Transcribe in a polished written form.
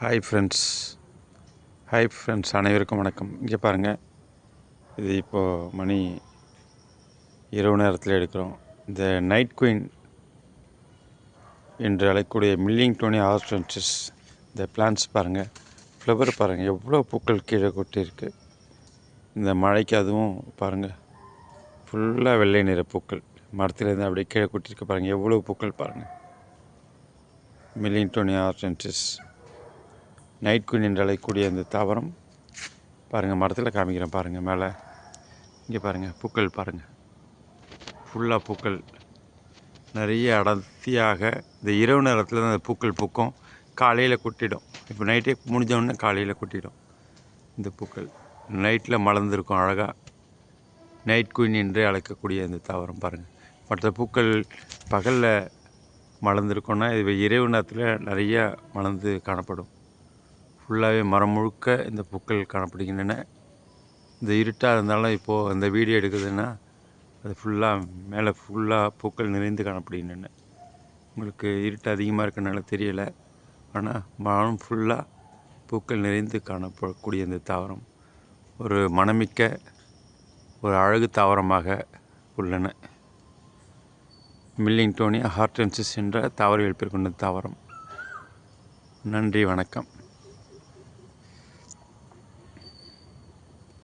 Hi friends அனைவருக்கும் வணக்கம். இங்கே பாருங்கள், இது இப்போது மணி இரவு நேரத்தில் எடுக்கிறோம். இந்த நைட் குயின் என்று அழைக்கக்கூடிய மில்லிங்டோனி ஆர்ஸ்ட்ரென்சிஸ் இந்த பிளான்ட்ஸ் பாருங்கள், ஃப்ளவர் பாருங்கள், எவ்வளோ பூக்கள் கீழே கொட்டியிருக்கு. இந்த மழைக்கு அதுவும் பாருங்கள், ஃபுல்லாக வெள்ளை நிற பூக்கள் மரத்துலேருந்து அப்படியே கீழே கொட்டியிருக்கு. பாருங்கள் எவ்வளோ பூக்கள் பாருங்கள். மில்லிங்டோனி ஆர்ஸ்ட்ரென்சிஸ் நைட் குயின் என்று அழைக்கக்கூடிய அந்த தாவரம் பாருங்கள், மரத்தில் காமிக்கிறேன் பாருங்கள். மேலே இங்கே பாருங்கள், பூக்கள் பாருங்கள், ஃபுல்லாக பூக்கள் நிறைய அடர்த்தியாக. இந்த இரவு நேரத்தில் தான் அந்த பூக்கள் பூக்கும், காலையில் கொட்டிடும். இப்போ நைட்டே முடிஞ்சோடனே காலையில் கொட்டிடும். இந்த பூக்கள் நைட்டில் மலர்ந்துருக்கும் அழகாக. நைட் குயின் என்று அழைக்கக்கூடிய இந்த தாவரம் பாருங்கள். மற்ற பூக்கள் பகலில் மலர்ந்துருக்கோன்னா இது இரவு நேரத்தில் நிறையா மலர்ந்து காணப்படும். ஃபுல்லாகவே மரம் முழுக்க இந்த பூக்கள் காணப்படுகின்றன. இந்த இருட்டாக இருந்தாலும் இப்போது அந்த வீடியோ எடுக்குதுன்னா அது ஃபுல்லாக மேலே ஃபுல்லாக பூக்கள் நிறைந்து காணப்படுகின்றன. உங்களுக்கு இருட்டு அதிகமாக இருக்கனால தெரியலை, ஆனால் மரம் ஃபுல்லாக பூக்கள் நிறைந்து காணப்படக்கூடிய இந்த தாவரம் ஒரு மணமிக்க ஒரு அழகு தாவரமாக உள்ளன. மில்லிங்டோனி ஆர்ஸ்ட்ரென்சிஸ் என்ற தாவரவியல் பெயர் கொண்ட தாவரம். நன்றி, வணக்கம்.